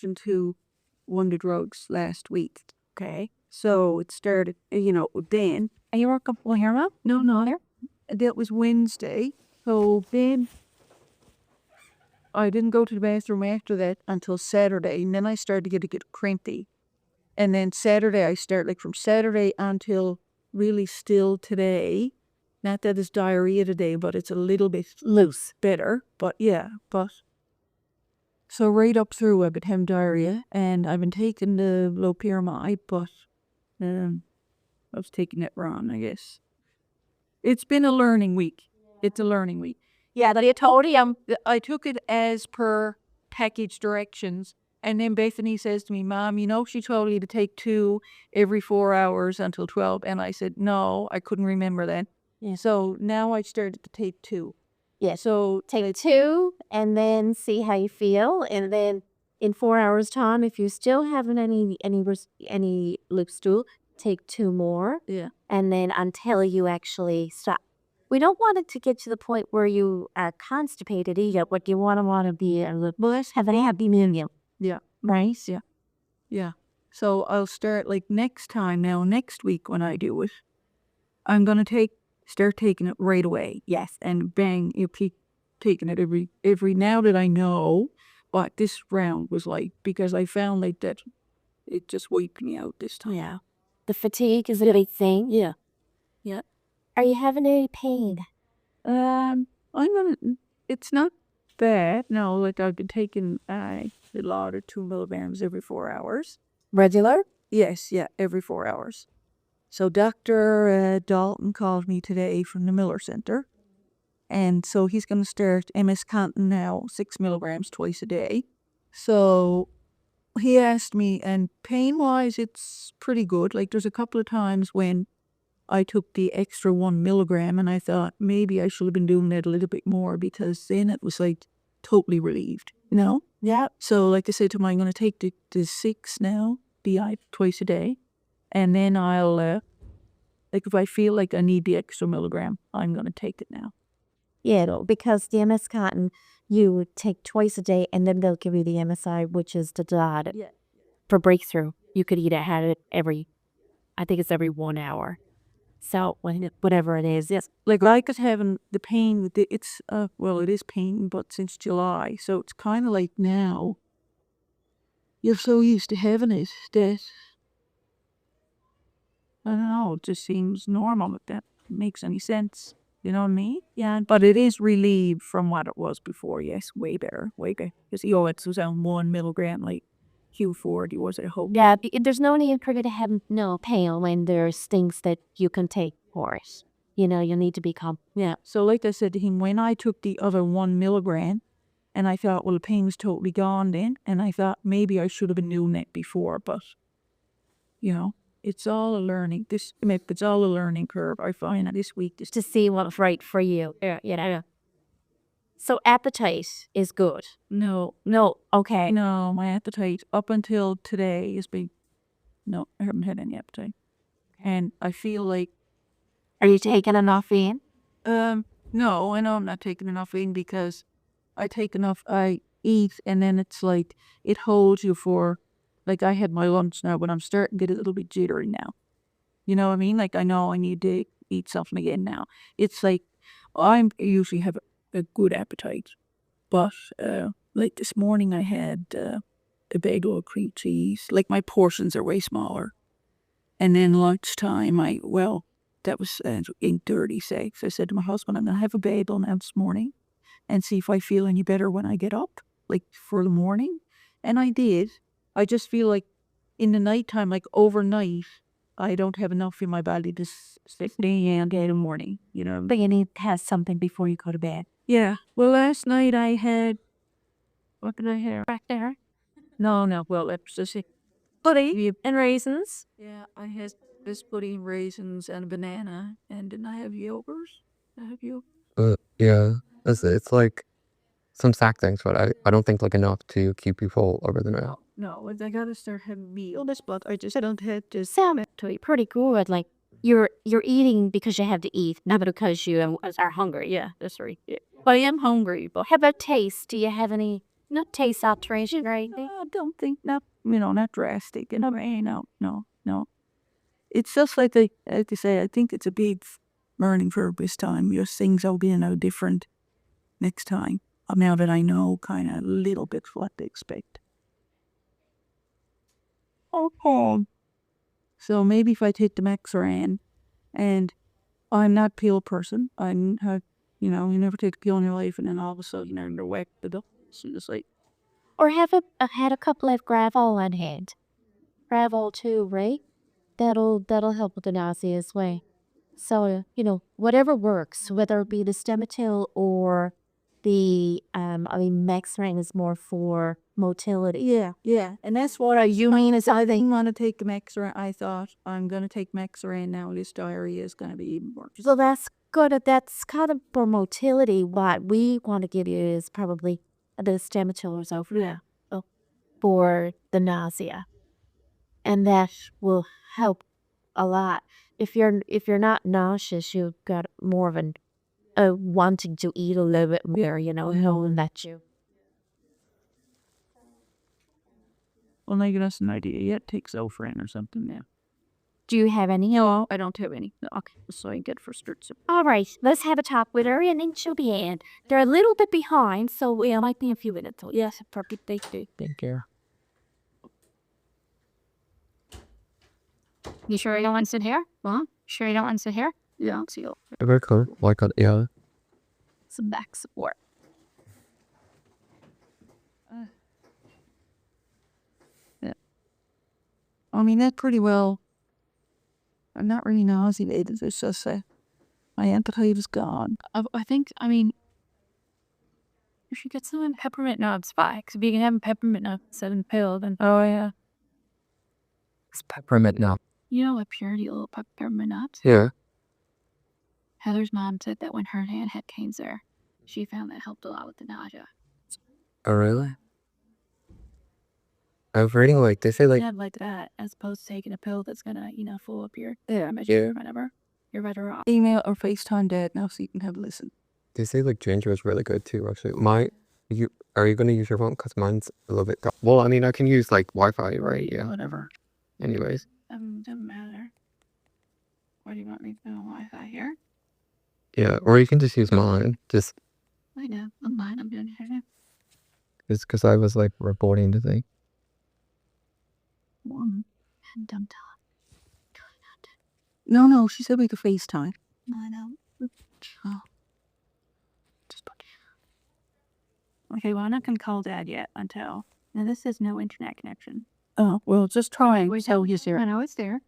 into one of the drugs last week. Okay. So it started, then. And you weren't comfortable here, Mom? No. That was Wednesday. So then I didn't go to the bathroom after that until Saturday. And then I started to get cranky. And then Saturday, I start, like from Saturday until really still today. Not that it's diarrhea today, but it's a little bit Loose. better. But yeah, so right up through I've been having diarrhea, and I've been taking the loperamide, but I was taking it wrong, I guess. It's been a learning week. It's a learning week. Yeah, that you told him. I took it as per package directions, and then Bethany says to me, Mom, she told you to take 2 every 4 hours until 12, and I said, no, I couldn't remember that. Yeah. So now I started to take 2. Yeah. So Take 2 and then see how you feel. And then in 4 hours' time, if you still haven't any loose stool, take 2 more. Yeah. And then until you actually stop. We don't want it to get to the point where you are constipated either. What you want to be a little have a happy medium. Yeah. Right? Yeah. So I'll start next week when I do it, I'm going to start taking it right away. Yes. And bang, you keep taking it every now that I know what this round was like, because I found that it just wiped me out this time. Yeah. The fatigue is a big thing. Yeah. Are you having any pain? It's not bad. No, I've been taking a lot of 2 milligrams every 4 hours. Regular? Yes, yeah, every 4 hours. So Dr. Dalton called me today from the Miller Center, and so he's going to start MS Contin now, 6 milligrams twice a day. So he asked me, and pain-wise, it's pretty good. There's a couple of times when I took the extra 1 milligram, and I thought maybe I should have been doing that a little bit more, because then it was totally relieved, Yeah. So I said to him, I'm going to take the 6 now, BI twice a day. And then I'll, if I feel like I need the extra milligram, I'm going to take it now. Yeah, because the MS Cotton, you would take twice a day, and then they'll give you the MSI, which is the dot. Yeah. For breakthrough. You could either have it every 1 hour. So, whatever it is, yes. I could having the pain, it's, it is pain, but since July. So it's kind of like now, you're so used to having it that, I don't know, it just seems normal, if that makes any sense. You know what I mean? Yeah. But it is relieved from what it was before, yes, way better, way better. Because, it was on 1 milligram, Q40 was at home. Yeah, there's no need for you to have no pain when there's things that you can take for it. You need to be calm. Yeah, so like I said to him, when I took the other 1 milligram, and I thought, well, the pain was totally gone then, and I thought maybe I should have been doing that before, but, it's all a learning. It's all a learning curve. I find this week. To see what's right for you. Yeah. So appetite is good. No, Okay. No, my appetite up until today has been, no, I haven't had any appetite. And I feel like... Are you taking enough in? No, I know I'm not taking enough in, because I eat, and then it's it holds you for, I had my lunch now, but I'm starting to get a little bit jittery now. You know what I mean? I know I need to eat something again now. It's I usually have a good appetite, but this morning I had a bagel of cream cheese. My portions are way smaller. And then lunchtime, that was 8:36. I said to my husband, I'm going to have a bagel now this morning and see if I feel any better when I get up, for the morning. And I did. I just feel in the nighttime, overnight, I don't have enough in my body to sit in the morning, But you need to have something before you go to bed. Yeah. Well, last night I had, what did I have? Back there. No. Well, it was just Pudding and raisins. Yeah, I had this pudding, raisins, and a banana. And didn't I have yogurt? Yeah, it's some snack things, but I don't think enough to keep you full over the night. No, I gotta start having meals, but I don't have to. Sound pretty good. You're eating because you have to eat, not because you are hungry. Yeah, that's right. Yeah. But I am hungry. But how about taste? Do you have any Not taste alteration or anything. I don't think not not drastic. And no. It's just like they say. I think it's a big learning curve this time. Your things will be different next time. Now that I know kind of a little bit what to expect. Okay. So maybe if I take the Maxaran, and I'm not pill person. You never take a pill in your life, and then all of a sudden you're whacked the bill. So just like, Or have had a couple of gravel on hand. Gravel too, right? That'll help with the nausea as well. So, whatever works, whether it be the Stemetil or the Maxran is more for motility. yeah, and that's what I mean is I didn't want to take Maxaran. I thought I'm gonna take Maxaran now. This diarrhea is gonna be even worse. So that's good. That's kind of for motility. What we want to give you is probably the Stemetil or so for the nausea, and that will help a lot. If you're not nauseous, you've got more of an wanting to eat a little bit more, knowing that you. Well, now give us an idea. Yet take Zofran or something now. Do you have any? No, I don't have any. Okay, so I get frustrated. All right, let's have a talk with her, and then she'll be in. They're a little bit behind, so it might be a few minutes. So yes, perfect. Thank you. Thank you. You sure you don't want to sit here? Huh? Sure you don't want to sit here? Yeah, I'll see you. Very cool. Like, yeah. Some back support. I mean, that pretty well. I'm not really nauseated. It's just my appetite is gone. I think, you should get some peppermint nubs back. So if you can have a peppermint nub instead of a pill, then Oh, yeah. It's peppermint now. you know what purity little peppermint nubs? Yeah. Heather's mom said that when her aunt had cancer, she found that helped a lot with the nausea. Oh, really? I was reading, like, they say, like, Yeah, like that, as opposed to taking a pill that's gonna, fill up your Yeah. Yeah. whatever. You're better off. Email or FaceTime Dad now so you can have a listen. they say, like, ginger is really good, too, actually. Are you going to use your phone? Because mine's a little bit... Well, I mean, I can use, like, Wi-Fi, right? Yeah. Whatever. Anyways. Doesn't matter. Or do you want me to know Wi-Fi here? Yeah, or you can just use mine. Just I know. I'm fine. I'm doing it here. it's because I was, like, reporting the thing. And dumb No, she said we could FaceTime. I know. Oh. Okay, well, I'm not gonna call Dad yet until... Now, this is no internet connection. Oh, well, just trying. Where's So he's here. I know it's there.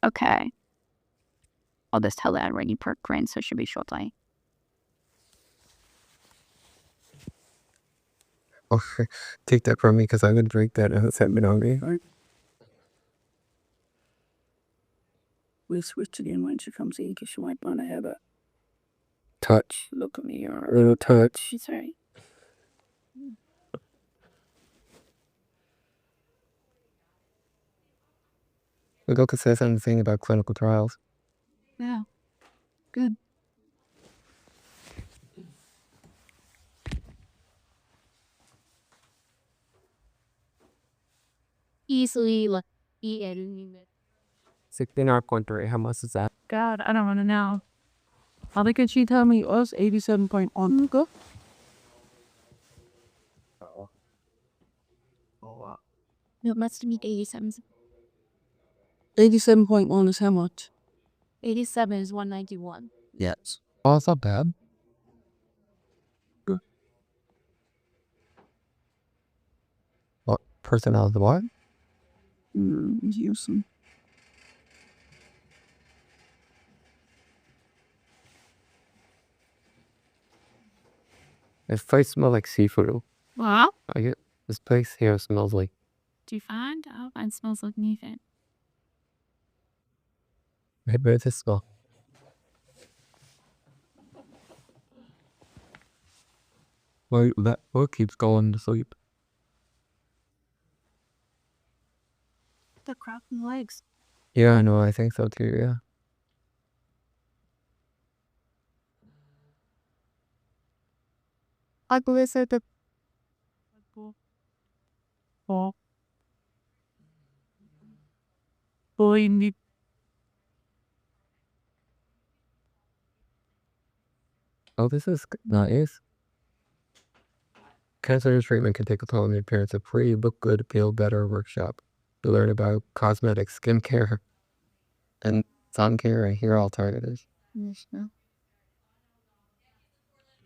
Okay. I'll just tell Dad when you perk rain, so it should be shortly. Okay, take that from me because I'm going to drink that and it's been hungry. We'll switch again when she comes in because she might want to have a Touch. look at me or A little touch. She's right. We'll go say something about clinical trials. Yeah. Good. Easily, like, 16.3. How much is that? God, I don't want to know. I think she told me it was 87.1. Go. it must be 87. 87.1 is how much? 87 is 191. Yes. Oh, it's not bad. Good. What? Personnel of the what? Using. This place smells like seafood. Well, This place here smells like... do you find? Oh, mine smells like Newfoundland. Maybe it's this smell. Wait, what keeps going to sleep? The crossing legs. Yeah, I know. I think so too. Yeah. I believe so. The oh, boy, need Oh, this is nice. Cancer treatment can take a toll on the appearance of free, look good, feel better workshop. You learn about cosmetics, skincare, and sun care and hair alternatives.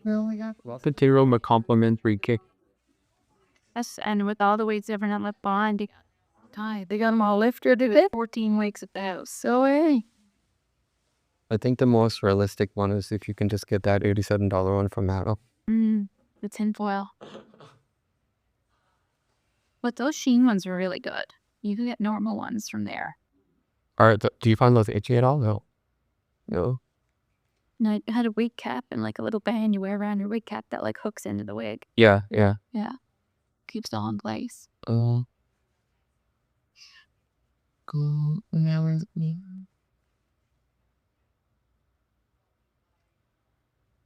Well, we got Welcome to Roma complimentary kick. yes, and with all the weights different on lip bond, they got them all lifted. 14 weeks at the house. So hey. I think the most realistic one is if you can just get that $87 one from Mattel. The tinfoil. But those Sheen ones are really good. You can get normal ones from there. Alright, do you find those itchy at all? No. No. And I had a wig cap and like a little band you wear around your wig cap that like hooks into the wig. Yeah, yeah. Yeah. Keeps it all in place.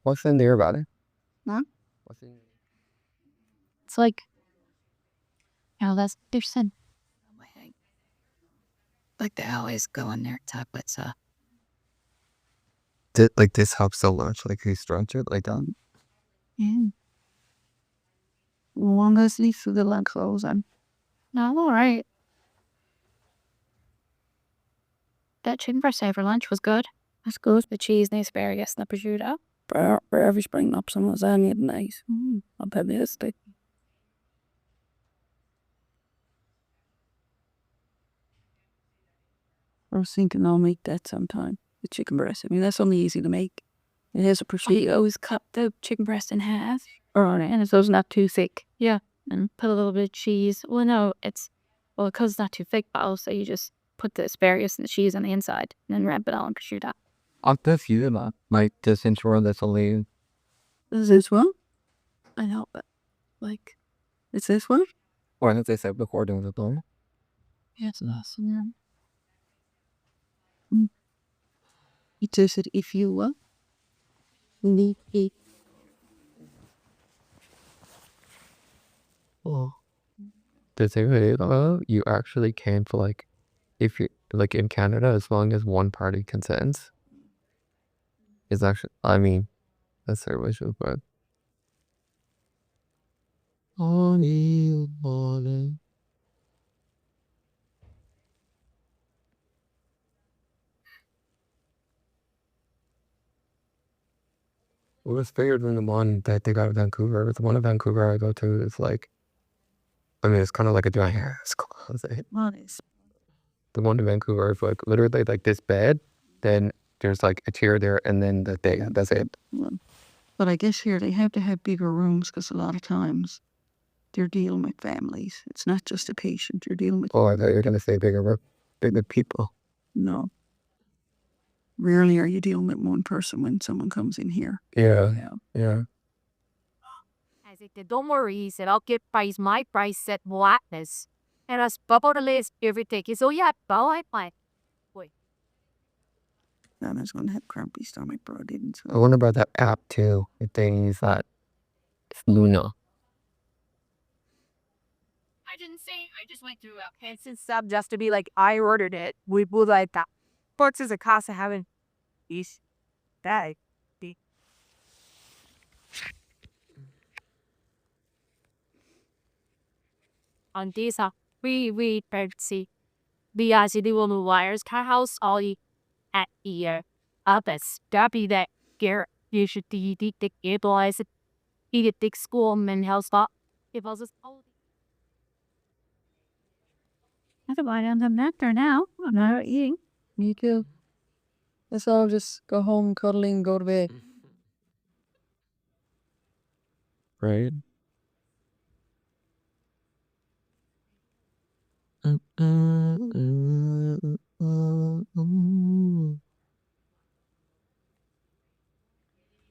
What's in there about it? Huh? What's in It's like, that's they're said. Like they always go in their tablets. Like this helps so much. Like you stretch it like that. Yeah. Long as these the leg clothes on. No, all right. That chicken breast I had for lunch was good. That's good. The cheese and the asparagus and the prosciutto. For every spring up some lasagna at night. I'll bet me this thing. I was thinking I'll make that sometime. The chicken breast. I mean, that's only easy to make. It has a prosciutto. You always cut the chicken breast in half. And so it's not too thick. Yeah. And put a little bit of cheese. Well, no, because it's not too thick, but also you just put the asparagus and the cheese on the inside and then wrap it all in prosciutto. I'll test you that. Like just ensure that's only. Is this one? I know, but like, Is this one? Or as I said before, doing the thing. yes, that's yeah. It says that if you need it. Oh. Does it really you actually can for like if you like in Canada as long as one party consents. Is actually I mean that's their wishes, but it was figured in the one that they got in Vancouver. The one in Vancouver I go to is like I mean it's kinda like a giant ass closet. Honest. The one in Vancouver is like literally like this bed, then there's like a chair there and then the thing. That's it. But I guess here they have to have bigger rooms because a lot of times they're dealing with families. It's not just a patient. You're dealing with. Oh, I thought you were gonna say bigger people. No. Rarely are you dealing with one person when someone comes in here. Yeah. Yeah. I said, don't worry. He said, I'll get my price set blackness. And as bubble the list, everything. He said, oh yeah, I plan. Then I was going to have crumpy stomach, bro. I didn't. I wonder about that app too. If they use that. It's Luna. I didn't say, I just went through fancy stuff just to be like, I ordered it. We would like that. But it's a cost of having these. That. On this, we see the city will wires car house all at here. Up as stubby that gear. You should the stabilize it. He take school and house spot. If I was all. I could lie down some nectar now. I'm not eating. Me too. Let's all just go home, cuddling, and go to bed. Right?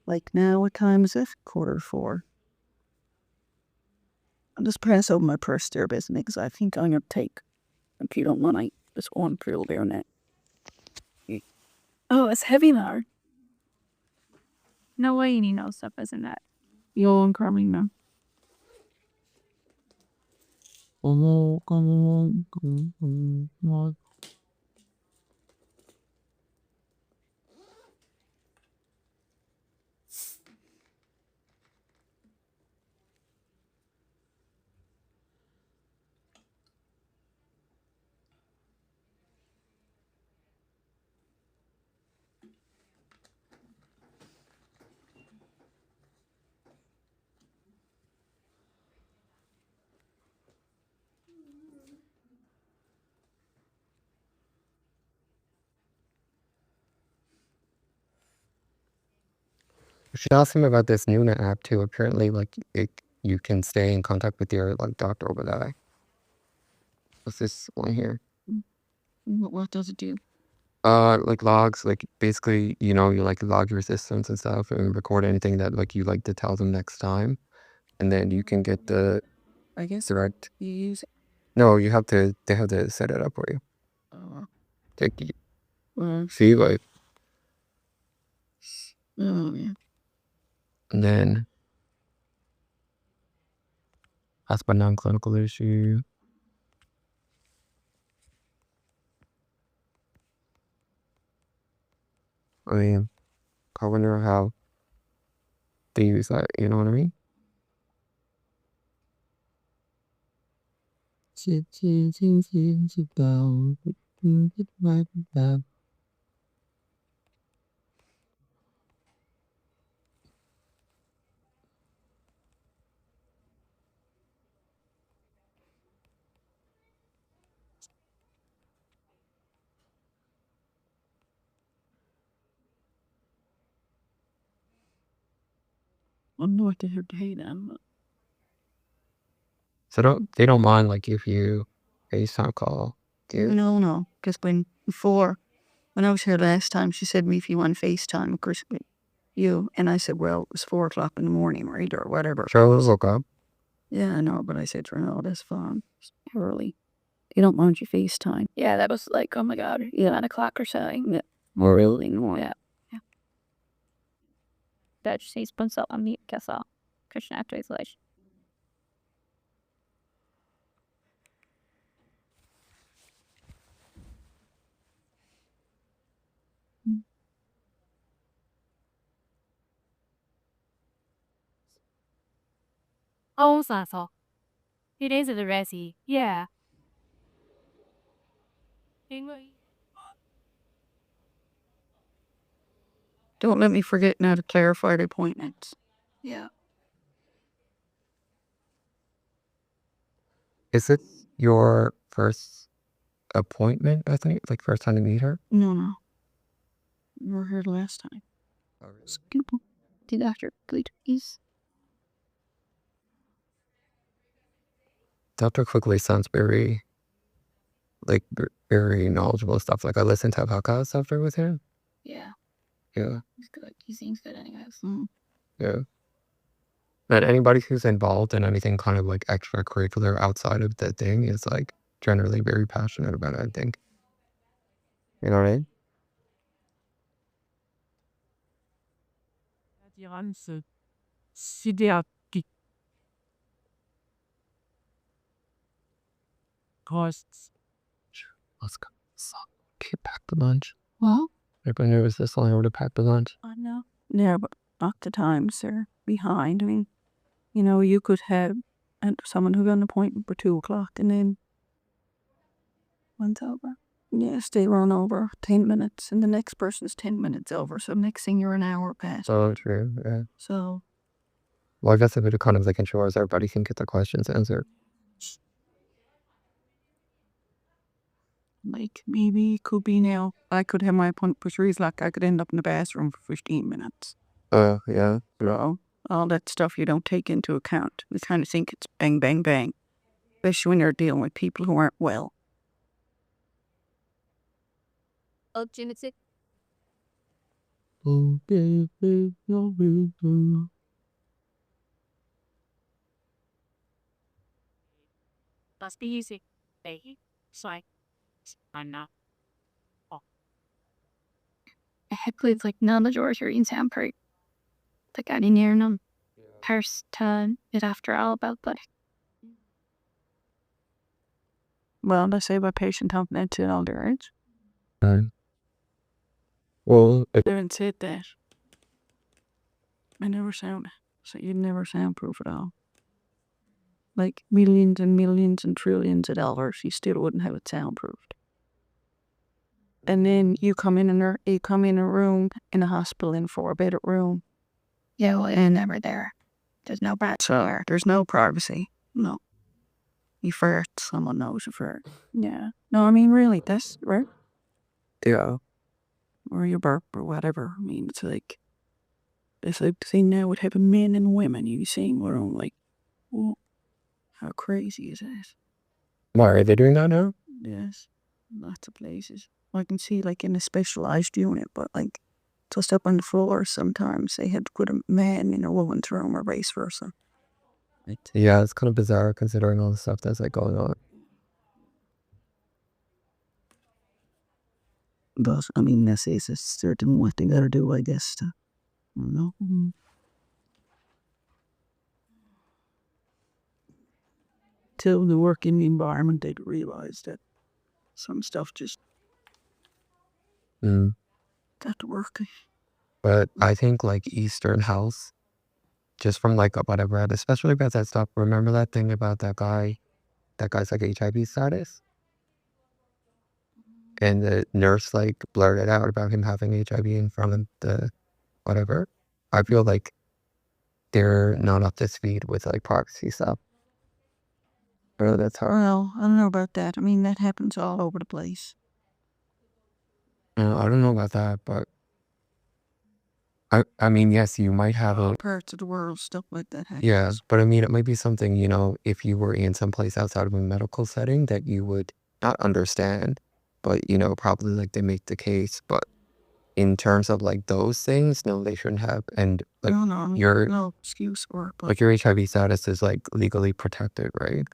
Like now, what time is it? 3:45. I'll just pass over my purse there, basically, because I think I'm going to take, if you don't mind, this one pill there now. Oh, it's heavy now. No way you need no stuff isn't that. You're uncoming now. She asked him about this Nuna app too. Apparently, like you can stay in contact with your like doctor over that. What's this one here? What does it do? Like logs, like basically, you know, you like log your systems and stuff and record anything that like you like to tell them next time, and then you can get the I guess direct. you use it. No, you have to. They have to set it up for you. Take you. Well, See, like, yeah. and then ask about non-clinical issue. I mean, I wonder how they use that. You know what I mean? I don't know what they have to hate on. So they don't mind like if you FaceTime call. No, because when I was here last time, she said to me if you want FaceTime, of course, with you, and I said, well, it was 4 o'clock in the morning, right, or whatever. Charles woke up. Yeah, I know, but I said to her, no, that's fine. It's early. You don't want your FaceTime. Yeah, that was like, oh my god, 9 o'clock or so. Yeah. More early than more. Yeah. Det ses på en sån mjukassa. Kanske efter isolation. Oh, so. It is the resi. Yeah. Don't let me forget now to clarify the appointments. Yeah. Is it your first appointment? I think like first time to meet her. No. You were here last time. Skipple. The doctor, please. Dr. Quigley sounds very like very knowledgeable stuff. Like I listened to a podcast after with him. Yeah. Yeah. He's good. He seems good anyways. Yeah. But anybody who's involved in anything kind of like extracurricular outside of the thing is like generally very passionate about it, I think. You know what I mean? Costs. Let's go. Get pack the lunch. Well, Everybody knows this line to pack the lunch. I know. Yeah, but not the time, sir. Behind. I mean, you know, you could have someone who got an appointment for 2 o'clock and then one's over. Yes, they run over 10 minutes and the next person's 10 minutes over. So next thing you're an hour past. So true. Yeah. So, Well, I guess if it kind of like ensures everybody can get their questions answered. like, maybe it could be now. I could have my appointment for 3 o'clock. I could end up in the bathroom for 15 minutes. Yeah. So, all that stuff you don't take into account. You kind of think it's bang, bang, bang. Especially when you're dealing with people who aren't well. Opportunity. That's easy. They like I'm not. Hopefully, like none of the Georgia sound pretty. Like any near them. First time it after all about that. Well, they say by patient confident to an older age. Well, They haven't said that. I never sound. So you'd never soundproof at all. Like millions and millions and trillions of dollars, you still wouldn't have it soundproofed. And then you come in a room in a hospital in 4-bedded room. Yeah, well, and never there. There's no bad. So there's no privacy. No. You fart, someone knows you fart. Yeah. No, I mean really, that's right. yeah. Or you burp or whatever. I mean, it's like the thing now with having men and women. You seeing what I'm like, well, how crazy is that? Why are they doing that now? Yes. Lots of places. I can see like in a specialized unit, but like just up on the floor sometimes they had to put a man in a woman's room or vice versa. Yeah, it's kind of bizarre considering all the stuff that's like going on. But I mean, this is a certain what they gotta do, I guess. I don't know. Mm-hmm. Till the working environment, they'd realize that some stuff just got to work. But I think like Eastern Health, just from like what I've read, especially about that stuff. Remember that thing about that guy? That guy's like HIV status, and the nurse like blurted out about him having HIV in front of the whatever. I feel like they're not up to speed with like privacy stuff. Oh, that's hard. Well, I don't know about that. I mean, that happens all over the place. I don't know about that, but I mean, yes, you might have a Parts of the world, stuff like that happens. yeah, but I mean, it might be something, if you were in some place outside of a medical setting that you would not understand, but probably like they make the case. But in terms of like those things, no, they shouldn't have. And like No, your no excuse for it. But like your HIV status is like legally protected, right?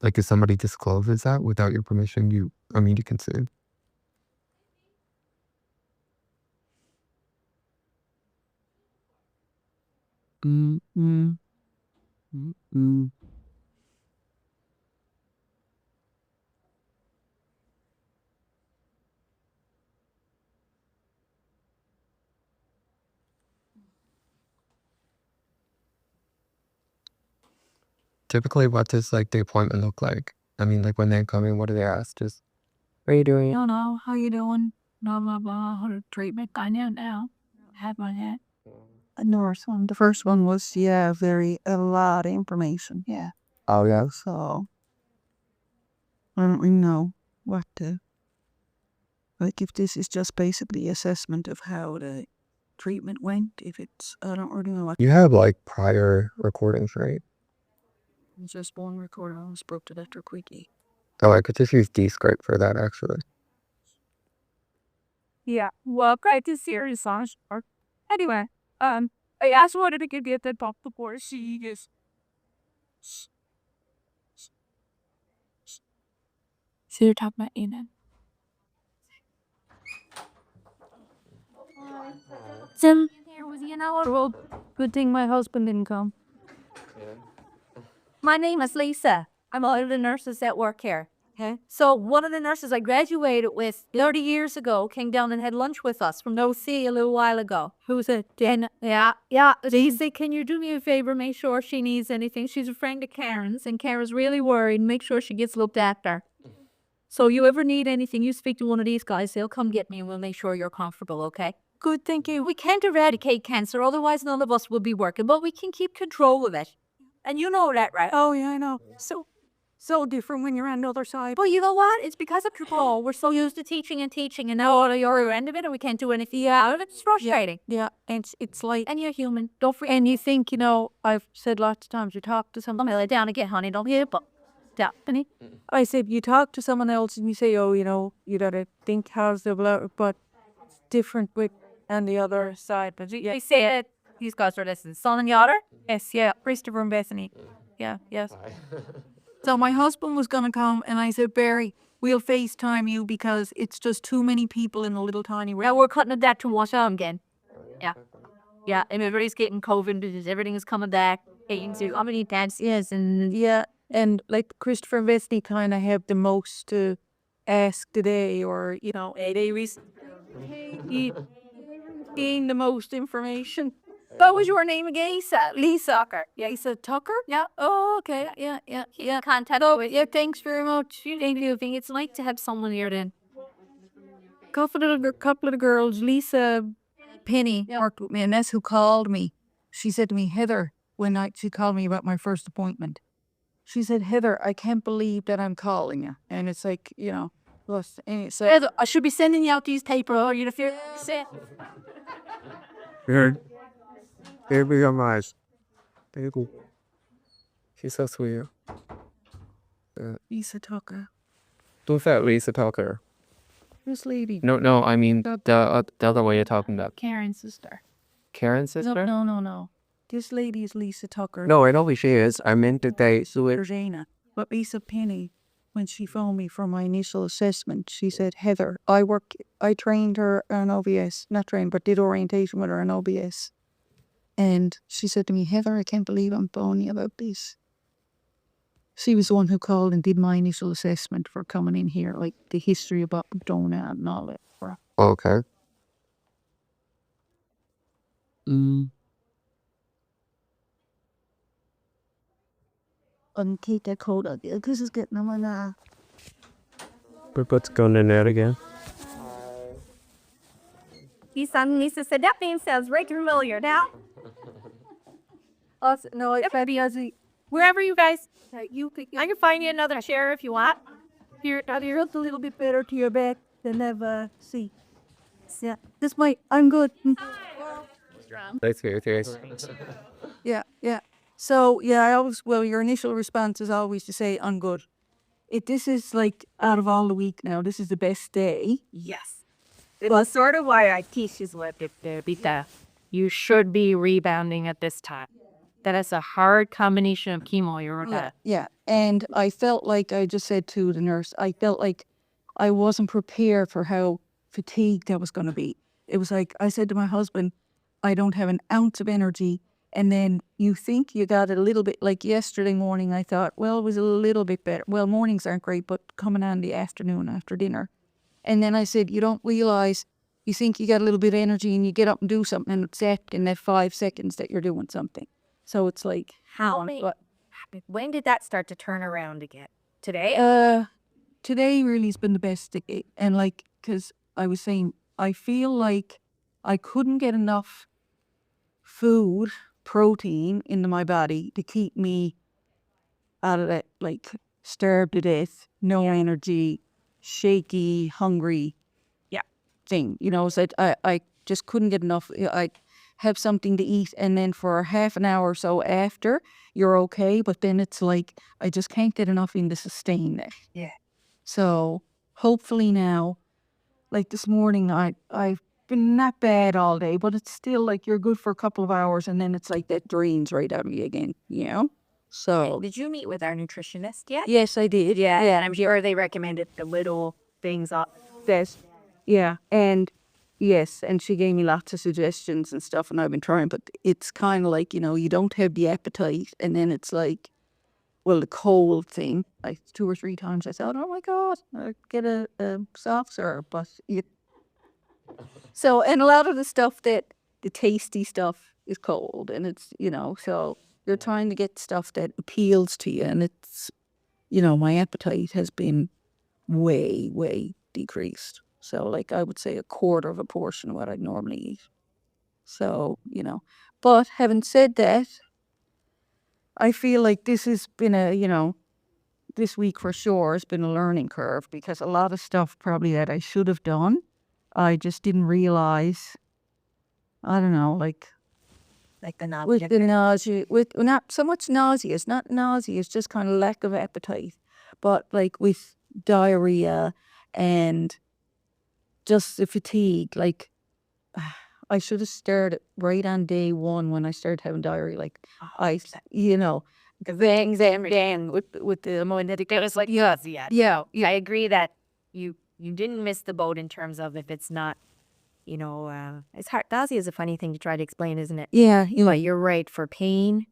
Like if somebody discloses that without your permission, you can sue. Typically, what does like the appointment look like? I mean, like when they come in, what do they ask? Just, what are you doing? don't know how you doing. Blah blah blah. How the treatment? I know now. Have my head. A nurse one. The first one was a lot of information. Yeah. Oh yeah. So I don't really know what to. Like if this is just basically assessment of how the treatment went. If it's I don't really know what. You have like prior recordings, right? It's just one recorder. I spoke to that quickie. Oh, I could just use Descript for that actually. Yeah. Well, great to see your song. Anyway, I just wanted to give you that pop before she is. So you're talking about Ian. Sim, well, good thing my husband didn't come. My name is Lisa. I'm one of the nurses that work here. Okay. So one of the nurses I graduated with 30 years ago came down and had lunch with us from OC a little while ago. Who's it? Jen? Yeah. Lisa, can you do me a favor? Make sure she needs anything. She's a friend of Karen's, and Karen's really worried. Make sure she gets looked after. So you ever need anything, you speak to one of these guys. They'll come get me, and we'll make sure you're comfortable, okay? Good, thank you. We can't eradicate cancer, otherwise none of us will be working, but we can keep control of it. And you know that, right? Oh yeah, I know. So different when you're on the other side. But you know what? It's because of control. We're so used to teaching, and now you're end of it, and we can't do anything out of it. It's frustrating. Yeah, and it's like, And you're human. Don't forget. and you think, I've said lots of times, you talk to someone. Let me lay down again, honey. Don't hit it, but down, honey. I said, you talk to someone else and you say, oh, you gotta think how's the blah, but it's different with on the other side. But yeah, They say it. These guys are listening. Son and daughter? Yes, yeah. Christopher and Bethany. Yeah, yes. So my husband was gonna come, and I said, Barry, we'll FaceTime you because it's just too many people in a little tiny room. Yeah, we're cutting that to wash on again. Yeah. Yeah, and everybody's getting COVID because everything is coming back. How many times? Yes, and yeah, and like Christopher Vesty kind of have the most to ask today, or they gain the most information. What was your name again? Lisa Tucker? Yeah. Oh, okay. Yeah. Contact. So, yeah, thanks very much. Thank you. It's nice to have someone here then. Couple of the girls, Lisa Penny worked with me, and that's who called me. She said to me, Heather, she called me about my first appointment. She said, Heather, I can't believe that I'm calling you. And it's like, plus, and so Heather, I should be sending you out these papers. Or you feel Here. Here we go, guys. Thank you. She's so sweet. Lisa Tucker. Who's that Lisa Tucker? This lady. No, I mean the other way you're talking about. Karen's sister. Karen's sister? No. This lady is Lisa Tucker. No, I know who she is. I meant to say Regina. But Lisa Penny, when she phoned me for my initial assessment, she said, Heather, I trained her on OBS. Not trained, but did orientation with her on OBS. And she said to me, Heather, I can't believe I'm phoning you about this. She was the one who called and did my initial assessment for coming in here, like the history about donut and all that. Okay. Keep that coat up there because it's getting on my nerve. But what's going in there again? Lisa said, that name sounds right familiar now. No, it's maybe as a Wherever you guys, I can find you another chair if you want. you're a little bit better to your back than ever. See. Yeah, I'm good. Nice to meet you. Yeah. So, your initial response is always to say, I'm good. This is like, out of all the week now, this is the best day. Yes. It was sort of why I teach you what you should be rebounding at this time. That is a hard combination of chemo you're on. Yeah. And I felt like I just said to the nurse, I felt like I wasn't prepared for how fatigued I was going to be. It was like, I said to my husband, I don't have an ounce of energy. And then you think you got it a little bit, like yesterday morning, I thought, well, it was a little bit better. Well, mornings aren't great, but coming on the afternoon after dinner. And then I said, you don't realize, you think you got a little bit of energy and you get up and do something and it's set in that 5 seconds that you're doing something. So it's like, When did that start to turn around again? Today? Today really has been the best day. And because I was saying, I feel like I couldn't get enough food, protein into my body to keep me out of that, starved to death, no energy, shaky, hungry thing. So I just couldn't get enough. I have something to eat, and then for half an hour or so after, you're okay, but then it's like I just can't get enough in to sustain that. Yeah. So hopefully now, like this morning, I've been not bad all day, but it's still like you're good for a couple of hours, and then it's like that drains right out of you again, So Did you meet with our nutritionist yet? yes, I did. Yeah, and I'm sure they recommended the little things up. Yeah, and yes, and she gave me lots of suggestions and stuff, and I've been trying, but it's kind of like, you don't have the appetite, and then it's like, well, the cold thing, like 2 or 3 times I thought, oh my God, I'll get a soft serve, but so, and a lot of the stuff the tasty stuff is cold, and it's, so you're trying to get stuff that appeals to you, and it's, my appetite has been way, way decreased. So, I would say a quarter of a portion of what I'd normally eat. So, but having said that, I feel like this has been this week for sure has been a learning curve, because a lot of stuff probably that I should have done, I just didn't realize. I don't know, like The nausea. with the nausea, with not so much nausea, it's not nausea, it's just kind of lack of appetite, but with diarrhea and just the fatigue, I should have started right on day 1 when I started having diarrhea, Then with the magnetic, It was like, yeah. I agree that you didn't miss the boat in terms of if it's not, it's hard. Nausea is a funny thing to try to explain, isn't it? Yeah, But you're right. For pain,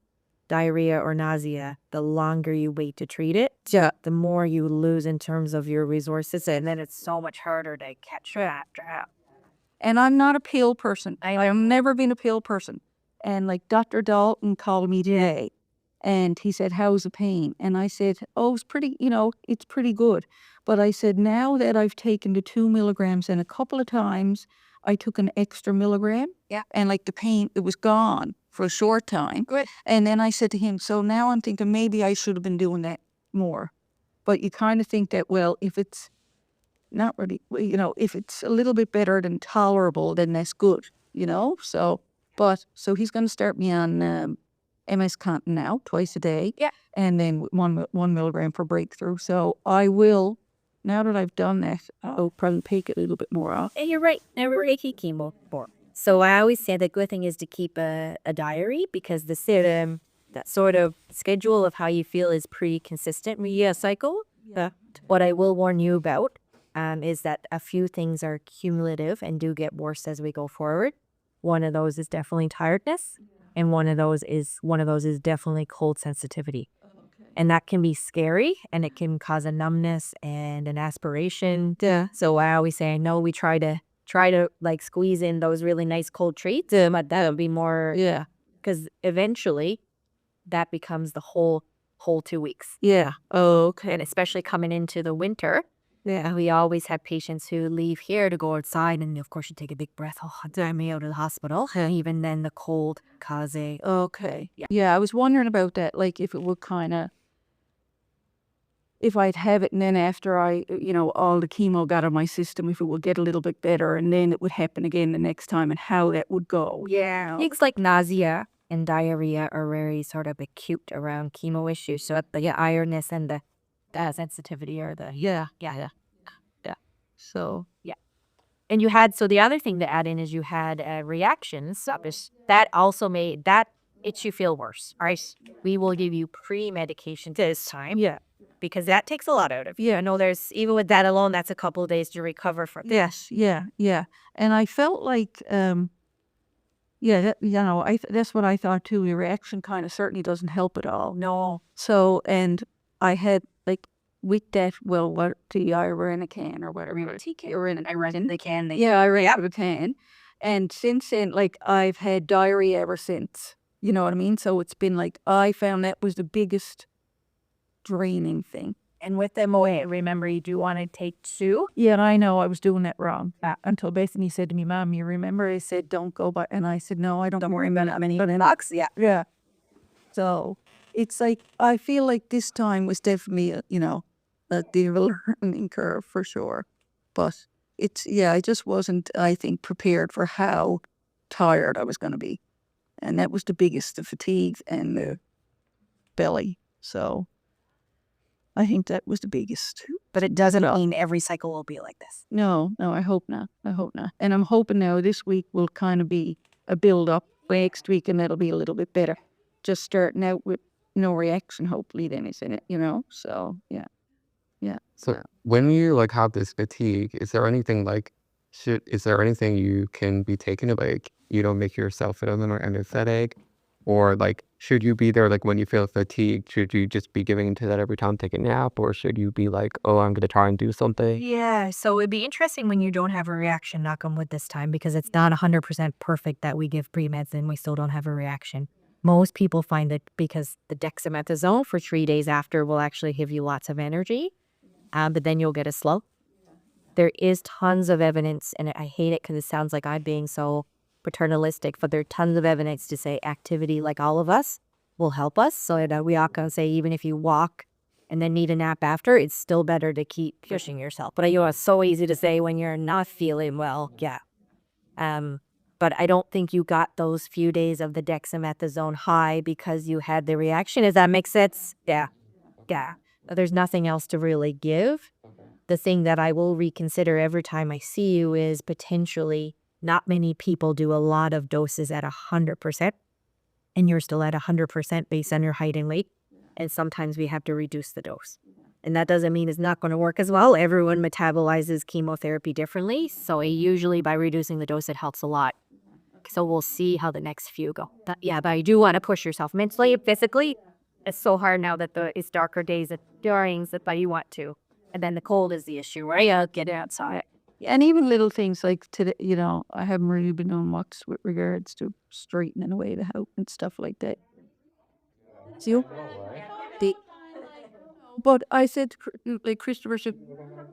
diarrhea, or nausea, the longer you wait to treat it, the more you lose in terms of your resources, and then it's so much harder to catch up. And I'm not a pill person. I have never been a pill person. And like Dr. Dalton called me today and he said, how's the pain? And I said, oh, it's pretty, it's pretty good. But I said, now that I've taken the 2 milligrams and a couple of times I took an extra milligram. Yeah. And like the pain, it was gone for a short time. Good. And then I said to him, so now I'm thinking maybe I should have been doing that more. But you kind of think that, well, if it's not really, if it's a little bit better than tolerable, then that's good, So, so he's going to start me on MS Contin now, twice a day. Yeah. And then 1 milligram for breakthrough. So I will, now that I've done that, I'll probably take it a little bit more off. And you're right. Never reiki chemo before. So I always say the good thing is to keep a diary because that sort of schedule of how you feel is pretty consistent with your cycle. What I will warn you about is that a few things are cumulative and do get worse as we go forward. One of those is definitely tiredness, and one of those is definitely cold sensitivity. And that can be scary, and it can cause a numbness and an aspiration. So I always say, I know we try to like squeeze in those really nice cold treats, but that'll be more, because eventually that becomes the whole 2 weeks. Yeah. Oh, okay. And especially coming into the winter, we always have patients who leave here to go outside, and of course you take a big breath. Oh, I'm out of the hospital. Even then, the cold cause a. Okay. Yeah, I was wondering about that, like if it would kind of, if I'd have it and then after I, all the chemo got on my system, if it would get a little bit better and then it would happen again the next time and how that would go. Yeah. Things like nausea and diarrhea are very sort of acute around chemo issues. So the ironess and the sensitivity are the. Yeah. So, And you had, so the other thing to add in is you had reactions. That also made that itch you feel worse. All right. We will give you pre-medication this time. Yeah. Because that takes a lot out of you. I know there's, even with that alone, that's a couple of days to recover from. Yes. Yeah. And I felt like, that's what I thought too. The reaction kind of certainly doesn't help at all. No. So, and I had like, with that, what the Iranican or whatever. Iranican. Yeah, Iranican. And since then, like, I've had diarrhea ever since. You know what I mean? So it's been like, I found that was the biggest draining thing. And with MOA, remember, you do want to take 2? Yeah, and I know I was doing that wrong. Until basically he said to me, Mom, you remember I said, don't go by, and I said, no, I don't worry about it. I mean, yeah. So it's like, I feel like this time was definitely, a learning curve for sure. But I just wasn't, I think, prepared for how tired I was going to be. And that was the biggest, the fatigue and the belly. So I think that was the biggest. But it doesn't mean every cycle will be like this. No, I hope not. And I'm hoping now this week will kind of be a build up. Next week, and that'll be a little bit better. Just starting out with no reaction, hopefully, then isn't it? So yeah. So when you like have this fatigue, is there anything you can be taking to like, make yourself feel an anesthetic? Or like, should you be there like when you feel fatigued? Should you just be giving into that every time, take a nap? Or should you be like, oh, I'm going to try and do something? Yeah, so it'd be interesting when you don't have a reaction, knock on wood this time, because it's not 100% perfect that we give pre-meds and we still don't have a reaction. Most people find that because the dexamethasone for 3 days after will actually give you lots of energy, but then you'll get a slow. There is tons of evidence, and I hate it because it sounds like I'm being so paternalistic, but there are tons of evidence to say activity, like all of us, will help us. So we all can say, even if you walk and then need a nap after, it's still better to keep pushing yourself. But it's so easy to say when you're not feeling well. Yeah. But I don't think you got those few days of the dexamethasone high because you had the reaction. Does that make sense? Yeah. There's nothing else to really give. The thing that I will reconsider every time I see you is potentially not many people do a lot of doses at 100%, and you're still at 100% based on your height and weight. and sometimes we have to reduce the dose. And that doesn't mean it's not going to work as well. Everyone metabolizes chemotherapy differently. So usually by reducing the dose, it helps a lot. So we'll see how the next few go. But I do want to push yourself mentally and physically. It's so hard now that it's darker days and during but you want to. And then the cold is the issue, right? Yeah, get outside. And even little things like today, I haven't really been doing much with regards to straightening away the house and stuff like that. See? But I said, like Christopher said,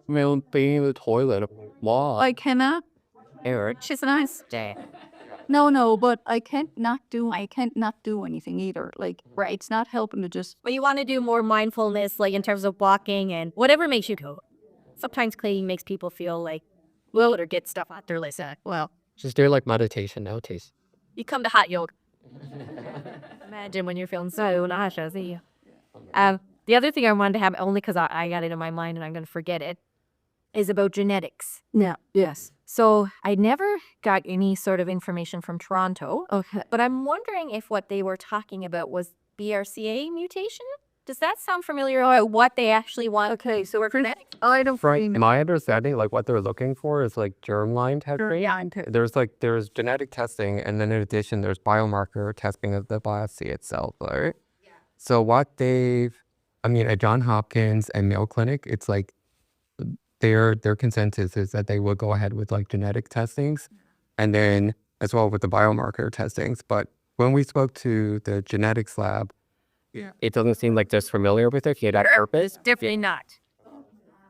Well, being in the toilet. Why? I cannot. She's a nice day. No, but I can't not do anything either. Like, Right. it's not helping to just. But you want to do more mindfulness, like in terms of walking and whatever makes you go. Sometimes cleaning makes people feel like, well, or get stuff out their list. Just do like meditation nowadays. You come to hot yoga. Imagine when you're feeling so nauseous. The other thing I wanted to have, only because I got it in my mind and I'm going to forget it, is about genetics. Yeah. Yes. So I never got any sort of information from Toronto, Okay. but I'm wondering if what they were talking about was BRCA mutation. Does that sound familiar, or what they actually want? Okay. So we're Genetics? I don't. Right. My understanding, like what they're looking for is like germline testing. There's genetic testing, and then in addition, there's biomarker testing of the biopsy itself, right? Yeah. So at Johns Hopkins and Mayo Clinic, it's like their consensus is that they will go ahead with like genetic testings, and then as well with the biomarker testings. But when we spoke to the genetics lab, it doesn't seem like they're familiar with it yet on purpose. Definitely not.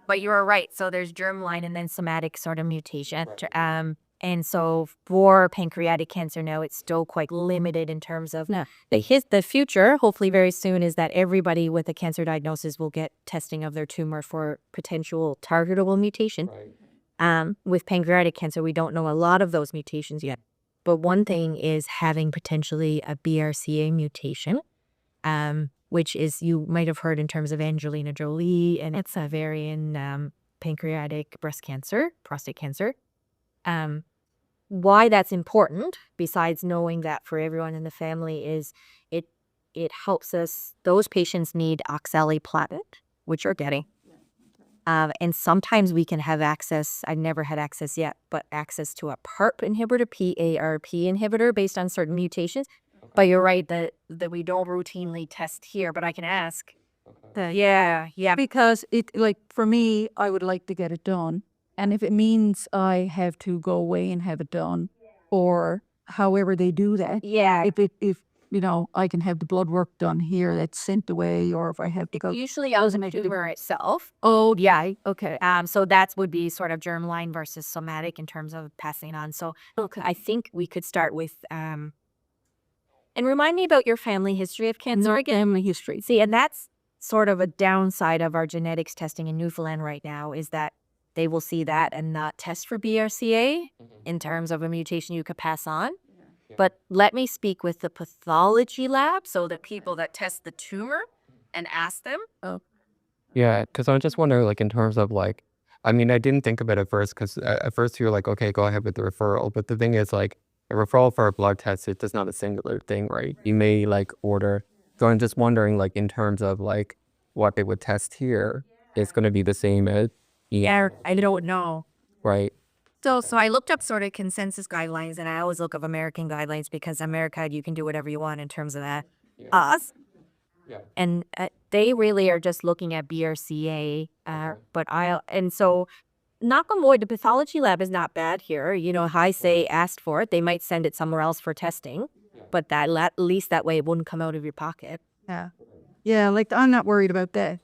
But you are right. So there's germline and then somatic sort of mutation. And so for pancreatic cancer now, it's still quite limited in terms of the future, hopefully very soon, is that everybody with a cancer diagnosis will get testing of their tumor for potential targetable mutation. Right. With pancreatic cancer, we don't know a lot of those mutations yet. But one thing is having potentially a BRCA mutation, which is, you might have heard in terms of Angelina Jolie, and it's a ovarian, pancreatic, prostate cancer. Why that's important, besides knowing that for everyone in the family, is it helps us. Those patients need oxaliplatin, which are getting. And sometimes we can have access, I've never had access yet, but access to a PARP inhibitor, PARP inhibitor, based on certain mutations. But you're right that we don't routinely test here, but I can ask. Yeah. Because for me, I would like to get it done. And if it means I have to go away and have it done, or however they do that, if I can have the blood work done here that's sent away, or if I have to go. Usually I was in the tumor itself. Oh, yeah. Okay. So that would be sort of germline versus somatic in terms of passing on. So I think we could start with, and remind me about your family history of cancer again. Family history. See, and that's sort of a downside of our genetics testing in Newfoundland right now, is that they will see that and not test for BRCA in terms of a mutation you could pass on. But let me speak with the pathology lab, so the people that test the tumor, and ask them. Yeah, because I'm just wondering, like, in terms of, like, I didn't think about it first, because at first you're like, okay, go ahead with the referral. But the thing is, like, a referral for a blood test, it does not a singular thing, right? You may, like, order. So I'm just wondering, like, in terms of, like, what they would test here, it's going to be the same as. Yeah, I don't know. Right. So I looked up sort of consensus guidelines, and I always look up American guidelines, because America, you can do whatever you want in terms of that. Us. Yeah. And they really are just looking at BRCA. So knock on wood, the pathology lab is not bad here. I say asked for it. They might send it somewhere else for testing, but that at least that way it wouldn't come out of your pocket. Yeah. Yeah, like, I'm not worried about that.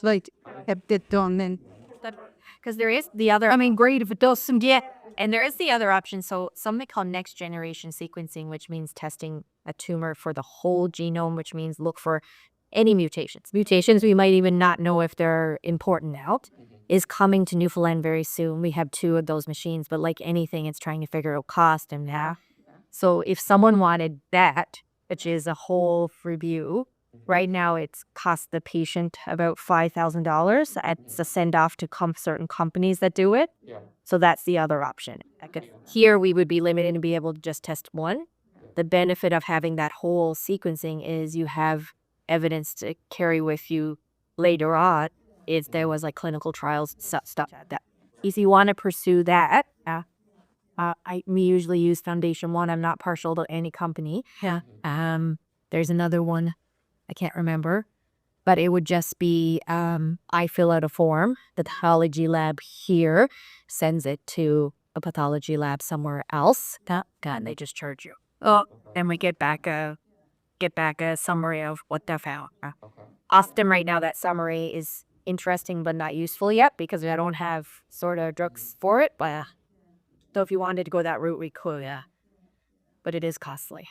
Like, have it done then. Because there is the other, great if it does. Yeah. And there is the other option. So something called next generation sequencing, which means testing a tumor for the whole genome, which means look for any mutations. Mutations we might even not know if they're important now, is coming to Newfoundland very soon. We have 2 of those machines, but like anything, it's trying to figure out cost and how. So if someone wanted that, which is a whole review, right now it's cost the patient about $5,000. It's a send off to certain companies that do it. Yeah. So that's the other option. Here we would be limited to be able to just test one. The benefit of having that whole sequencing is you have evidence to carry with you later on is there was like clinical trials, stuff like that. If you want to pursue that, we usually use Foundation One. I'm not partial to any company. Yeah. There's another one, I can't remember, but it would just be I fill out a form. The pathology lab here sends it to a pathology lab somewhere else. And they just charge you. And we get back a summary of what they found. Often right now that summary is interesting but not useful yet because I don't have sort of drugs for it. But so if you wanted to go that route, we could. Yeah. But it is costly.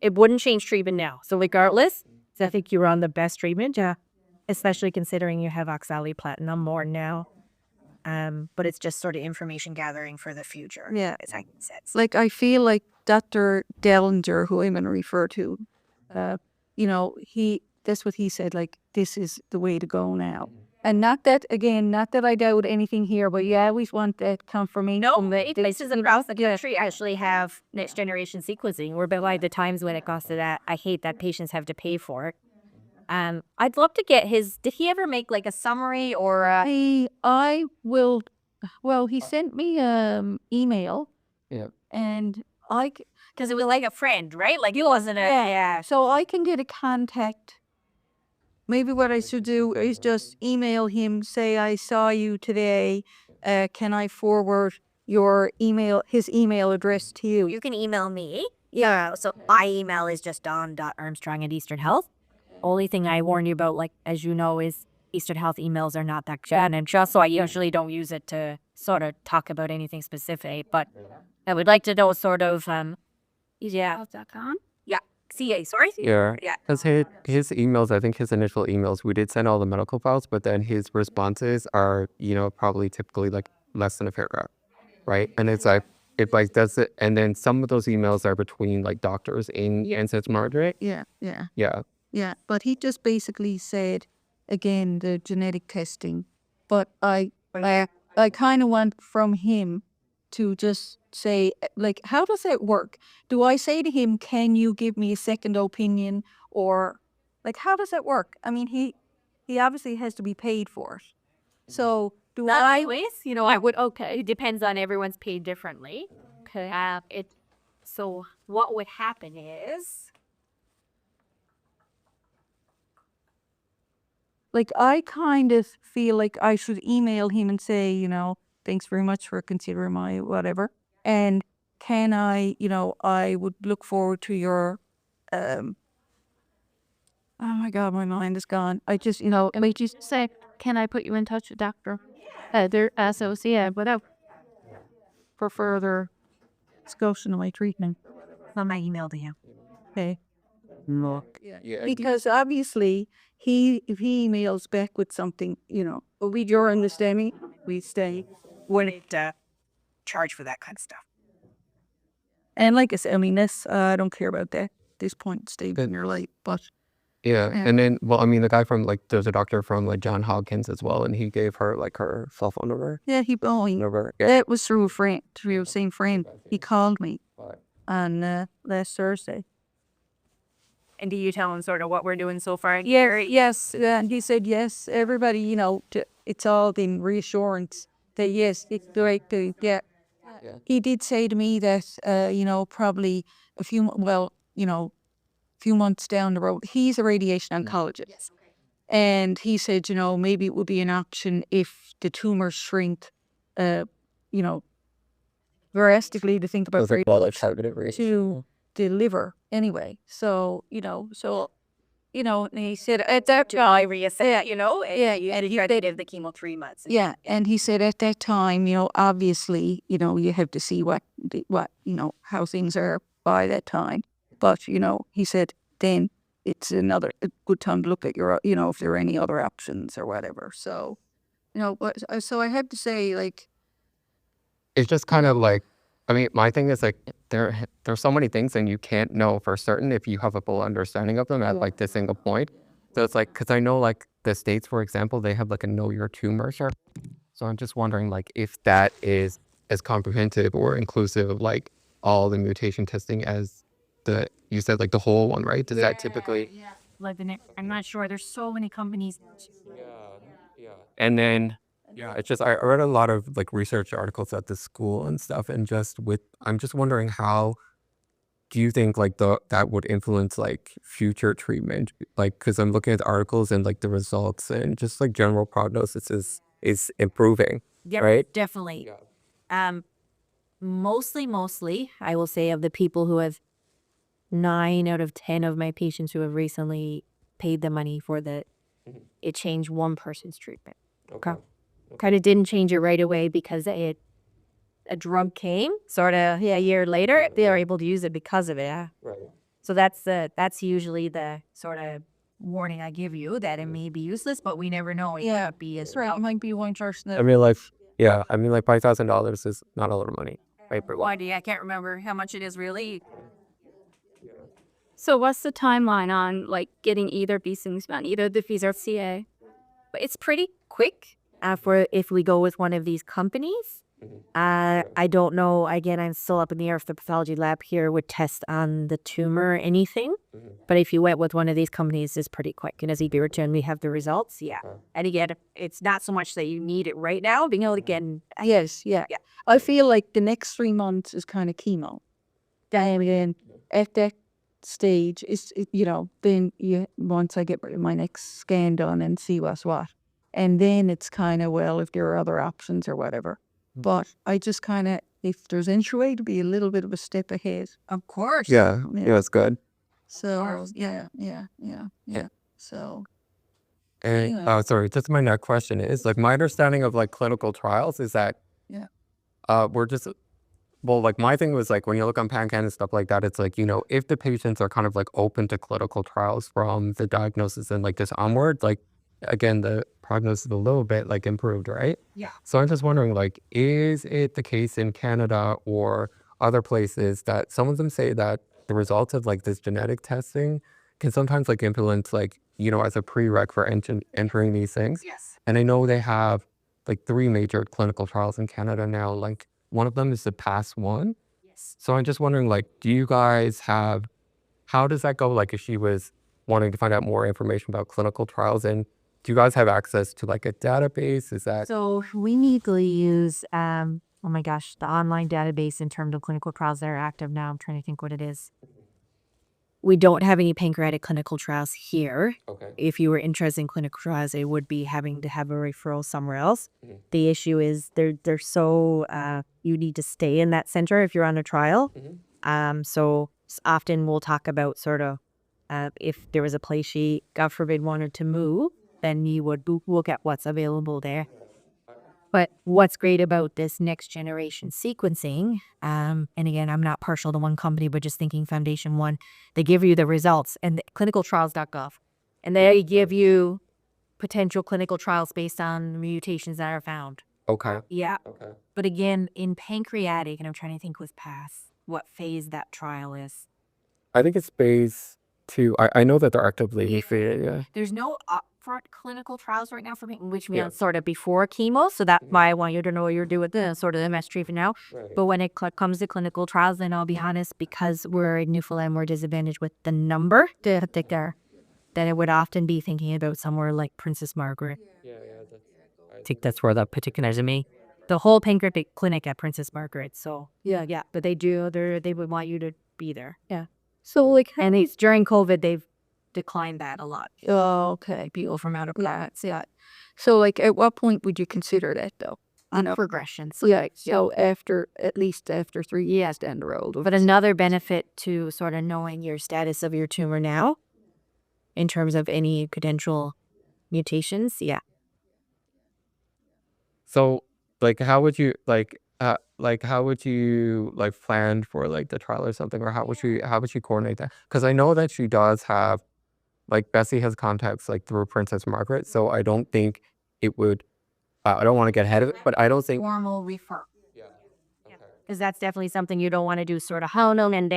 It wouldn't change treatment now. So regardless, I think you're on the best treatment. Yeah. Especially considering you have oxaliplatinum more now. But it's just sort of information gathering for the future. Yeah. It's making sense. Like, I feel like Dr. Dellinger, who I'm going to refer to, you know, that's what he said, like, this is the way to go now. And not that I doubt anything here, but you always want that confirmation. No, places across the country actually have next generation sequencing. We're by the times when it costs to that. I hate that patients have to pay for it. I'd love to get his. Did he ever make like a summary or? I will. Well, he sent me email. Yeah. And because it was like a friend, right? Like it wasn't a. Yeah. so I can get a contact. Maybe what I should do is just email him, say I saw you today. Can I forward his email address to you? You can email me. Yeah. So my email is just don.armstrong@Eastern Health. Only thing I warn you about, like, as you know, is Eastern Health emails are not that good. And just so I usually don't use it to sort of talk about anything specific. But I would like to know sort of, yeah. Health.com? Yeah. CA, sorry? Yeah. Yeah. Because his emails, I think his initial emails, we did send all the medical files, but then his responses are, probably typically like less than a paragraph, right? And it's like, does it, and then some of those emails are between like doctors in St. Margaret. Yeah. Yeah. But he just basically said, again, the genetic testing. But I kind of want from him to just say, like, how does that work? Do I say to him, can you give me a second opinion? Or, like, how does that work? I mean, he obviously has to be paid for it. So, do I... Anyways, I would, okay, it depends on everyone's paid differently. Okay. So what would happen is... Like, I kind of feel like I should email him and say, thanks very much for considering my whatever. And can I, I would look forward to your, oh my God, my mind is gone. I just, We just say, can I put you in touch with Dr. Their associate, whatever. for further discussion of my treatment. On my email to you. Okay. Look. Yeah. Because obviously, if he emails back with something, with your understanding, we stay. Wouldn't charge for that kind of stuff. And like I said, I mean, I don't care about that at this point, Steve, in your life, but... Yeah. And then, well, I mean, the guy from, like, there's a doctor from, like, John Hopkins as well, and he gave her, like, her cell phone number. Yeah, Number. Yeah. that was through a friend, through the same friend. He called me on last Thursday. And do you tell him sort of what we're doing so far? Yes, and he said yes. Everybody, it's all been reassurance that yes, it's the right thing. Yeah. He did say to me that, probably a few months down the road, he's a radiation oncologist. Yes. And he said, maybe it would be an option if the tumors shrink, drastically to think about to the liver anyway. So, and he said at that time, and you did the chemo 3 months. yeah, and he said at that time, obviously, you have to see what how things are by that time. But, he said then it's a good time to look at your, if there are any other options or whatever. So, so I have to say, like, It's just kind of like, I mean, my thing is like, there's so many things and you can't know for certain if you have a full understanding of them at like this single point. So it's like, because I know like the States, for example, they have like a know your tumor chart. So I'm just wondering like if that is as comprehensive or inclusive of like all the mutation testing as you said like the whole one, right? Does that typically, like the next. I'm not sure. There's so many companies. And then, yeah, it's just, I read a lot of like research articles at the school and stuff. And I'm just wondering how do you think like that would influence like future treatment? Like, because I'm looking at the articles and like the results and just like general prognosis is improving, Yeah, right? definitely. Mostly, I will say of the people who have 9 out of 10 of my patients who have recently paid the money for it changed one person's treatment. Okay. Kind of didn't change it right away because a drug came sort of a year later. They are able to use it because of it. Yeah. Right. So that's usually the sort of warning I give you that it may be useless, but we never know. It Yeah, could be as that's right. It might be one person I that mean, like, yeah, I mean, like $5,000 is not a lot of money, right? For Why do you? I can't remember how much it is really. So what's the timeline on like getting either these things done, either the fees or CA? But it's pretty quick for if we go with one of these companies. I don't know. Again, I'm still up in the air if the pathology lab here would test on the tumor or anything. But if you went with one of these companies, it's pretty quick. And as you return, we have the results. Yeah. And again, it's not so much that you need it right now. Being able to get yes, yeah. Yeah. I feel like the next 3 months is kind of chemo. Then at that stage then once I get my next scan done and see what's what, and then it's kind of, well, if there are other options or whatever. But I just kind of, if there's any way to be a little bit of a step ahead, of course. Yeah, yeah, it's good. so yeah. So And Yeah. oh, sorry, that's my next question is like my understanding of like clinical trials is that Yeah. we're just well, like my thing was like when you look on PanCan and stuff like that, it's like, if the patients are kind of like open to clinical trials from the diagnosis and like this onward, like again, the prognosis is a little bit like improved, right? Yeah. So I'm just wondering, like, is it the case in Canada or other places that some of them say that the results of like this genetic testing can sometimes like influence like, as a prereq for entering these things? Yes. And I know they have like 3 major clinical trials in Canada now. Like one of them is the PASS-1. Yes. So I'm just wondering, like, do you guys how does that go? Like if she was wanting to find out more information about clinical trials, and do you guys have access to like a database? Is that So we legally use oh my gosh, the online database in terms of clinical trials that are active now. I'm trying to think what it is. We don't have any pancreatic clinical trials here. okay? If you were interested in clinical trials, it would be having to have a referral somewhere else. Mhm. The issue is they're so you need to stay in that center if you're on a trial. So often we'll talk about sort of if there was a place she, God forbid, wanted to move, then you would look at what's available there. But what's great about this next generation sequencing, and again, I'm not partial to one company, but just thinking Foundation One, they give you the results and clinicaltrials.gov, and they give you potential clinical trials based on mutations that are found. Okay. Yeah. Okay. But again, in pancreatic, and I'm trying to think with PASS, what phase that trial is. I think it's phase 2. I know that they're actively yeah. There's no upfront clinical trials right now for me, which means Yeah. sort of before chemo. So that's why I want you to know what you're doing the sort of MS treatment now. Right. But when it comes to clinical trials, then I'll be honest, because we're in Newfoundland, we're disadvantaged with the number that I would often be thinking about somewhere like Princess Margaret. Yeah, I think that's where that particulars me. The whole pancreatic clinic at Princess Margaret. So yeah. But they would want you to be there. Yeah. So like, And it's during COVID, they've declined that a lot. oh, okay, people from out of class, yeah. So like, at what point would you consider that though? Progressions. Yeah. So at least after 3 years down the road. But another benefit to sort of knowing your status of your tumor now, in terms of any potential mutations, yeah. So like how would you plan for like the trial or something, or how would you coordinate that? Because I know that she does have like Bessie has contacts like through Princess Margaret, so I don't think it would I don't want to get ahead of it, but I don't think Formal refer. yeah. Because that's definitely something you don't want to do sort of how no, and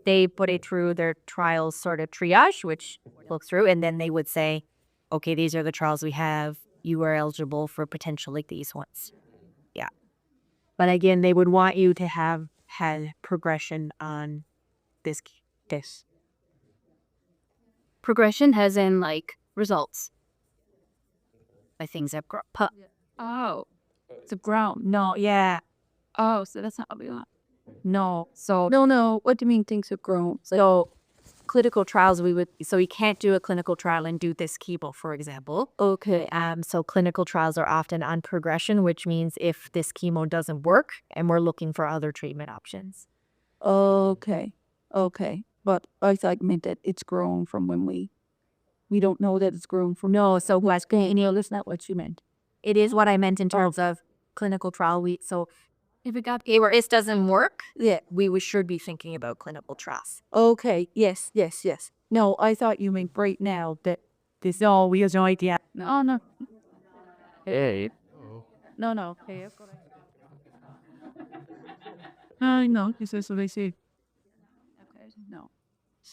they put it through their trials sort of triage, which looks through, and then they would say, okay, these are the trials we have. You are eligible for potential like these ones. Yeah. But again, they would want you to have had progression on this progression has in like results. Like things have grown. Oh, it's a ground. No, yeah. Oh, so that's not what we want. No. So No. What do you mean things have grown? So clinical trials, so you can't do a clinical trial and do this chemo, for example. Okay. So clinical trials are often on progression, which means if this chemo doesn't work and we're looking for other treatment options. Okay. But I thought you meant that it's grown from when we don't know that it's grown from. No, so That's not what you meant. it is what I meant in terms of clinical trial. So If it got where it doesn't work, Yeah. we should be thinking about clinical trials. Okay. Yes. No, I thought you meant right now that this. No, we have no idea. no, no. Hey. No. Hey, I've got I know. This is what I said. Okay. No.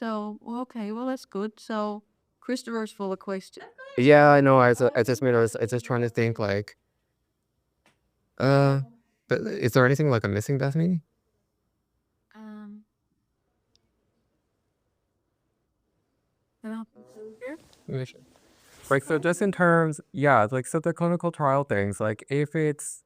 So okay. Well, that's good. So Christopher's full of questions. Yeah, I know. I just mean I was just trying to think like, but is there anything like I'm missing, Bethany? Like, so just in terms, yeah, like, so the clinical trial things, like, if it's,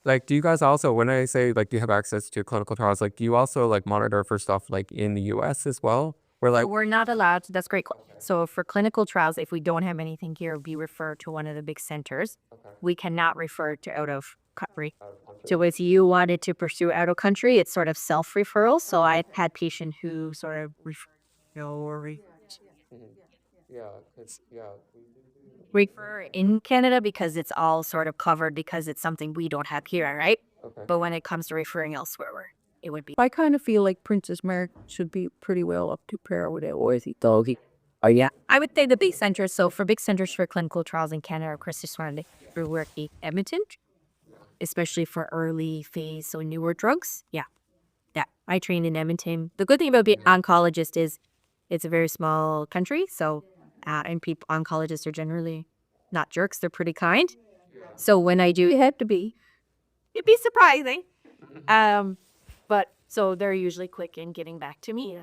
like, do you guys also, when I say, like, do you have access to clinical trials, like, do you also, like, monitor for stuff, like, in the US as well? Where, like, We're not allowed. That's great. So for clinical trials, if we don't have anything here, we refer to one of the big centers. We cannot refer to out of country. So if you wanted to pursue out of country, it's sort of self-referral. So I had patient who sort of refer in Canada because it's all sort of covered because it's something we don't have here, right? But when it comes to referring elsewhere, it would be. I kind of feel like Princess Mark should be pretty well up to par with it. Or is he doggy? Oh yeah. I would say the big centers. So for big centers for clinical trials in Canada, Christopher Swanley, we work in Edmonton, especially for early phase, so newer drugs. Yeah. I trained in Edmonton. The good thing about being oncologist is it's a very small country. So, and oncologists are generally not jerks. They're pretty kind. So when I do, You have to be. it'd be surprising. But so they're usually quick in getting back to me.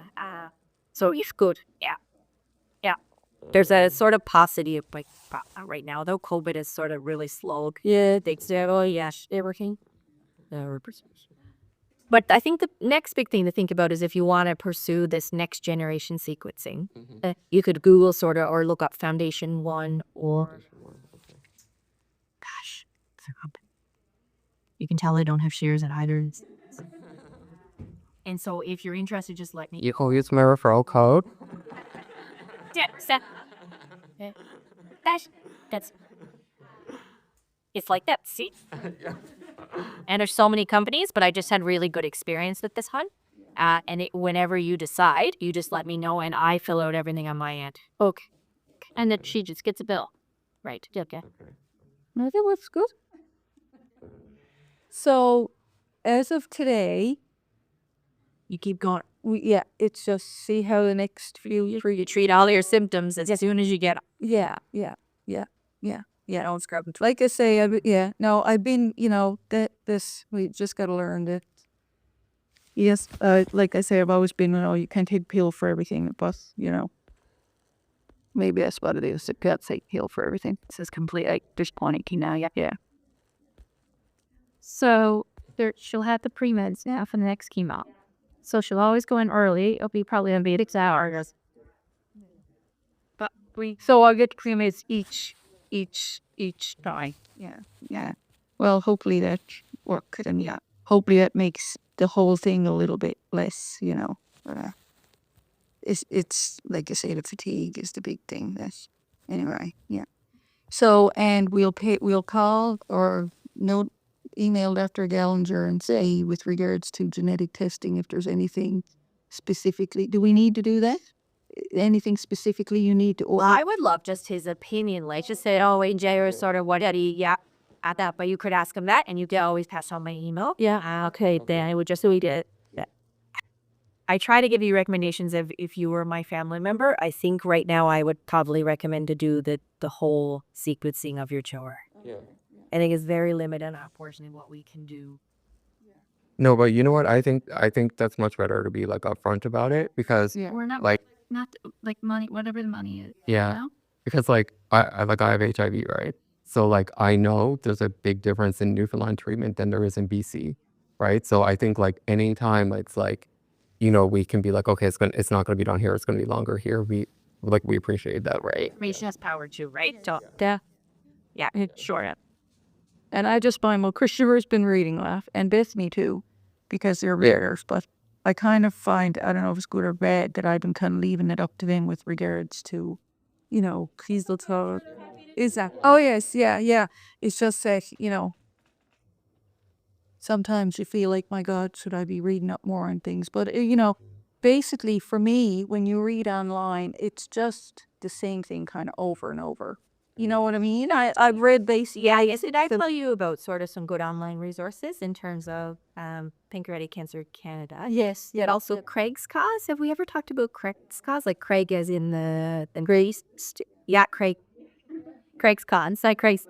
So it's good. Yeah. There's a sort of paucity of like right now though. COVID is sort of really slow. Yeah. They're working. But I think the next big thing to think about is if you want to pursue this next generation sequencing, you could Google sort of or look up Foundation One or gosh, it's a company. You can tell I don't have shares at either. And so if you're interested, just let me. you can use my referral code. That's it's like that. See, and there's so many companies, but I just had really good experience with this one. And whenever you decide, you just let me know, and I fill out everything on my end. Okay. And then she just gets a bill. Right? Okay. No, that was good. So, as of today, You keep going. it's just see how the next few years. You treat all your symptoms as soon as you get. Yeah. Don't scrub it. Like I say, I've been, we just got to learn that. Yes, like I say, I've always been, you can't take pill for everything, but, maybe that's what it is. You can't take pill for everything. This is completely disappointing now, yeah. So she'll have the pre-meds now for the next chemo. So she'll always go in early. It'll be probably going to be 6 hours. But so I'll get pre-meds each time. Yeah. Well, hopefully that works, and hopefully that makes the whole thing a little bit less, it's like I say, the fatigue is the big thing. Anyway, yeah. So, and we'll call or email Dr. Gallinger and say with regards to genetic testing if there's anything specifically. Do we need to do that? Anything specifically you need to order? I would love just his opinion. Like just say, AJ or sort of what at that. But you could ask him that, and you can always pass on my email. Yeah. Okay. Then I would just read it. I try to give you recommendations if you were my family member. I think right now I would probably recommend to do the whole sequencing of your chore. Yeah. I think it's very limited, unfortunately, what we can do. No, but you know what? I think that's much better to be like upfront about it because Yeah. We're not like not like money, whatever the money is. Yeah. You know? Because like I have HIV, right? So like I know there's a big difference in Newfoundland treatment than there is in BC, right? So I think like anytime it's like, we can be like, okay, it's not gonna be down here, it's gonna be longer here. We appreciate that, right? Information has power too, right? So, Sure. And I just find, well, Christopher's been reading Laugh, and Bethany too, because they're readers. But I kind of find, I don't know if it's good or bad, that I've been kind of leaving it up to them with regards to, Kiesel Todd. Is that? Oh, yes, yeah. It's just that, sometimes you feel like, my God, should I be reading up more on things? But, basically for me, when you read online, it's just the same thing kind of over and over. You know what I mean? I've read basically. yeah, yes, did I tell you about sort of some good online resources in terms of Pancreatic Cancer Canada? Yes, yeah. But also Craig's cause. Have we ever talked about Craig's cause? Like Craig as in the Grace? Yeah, Craig's cause. Like Craig's.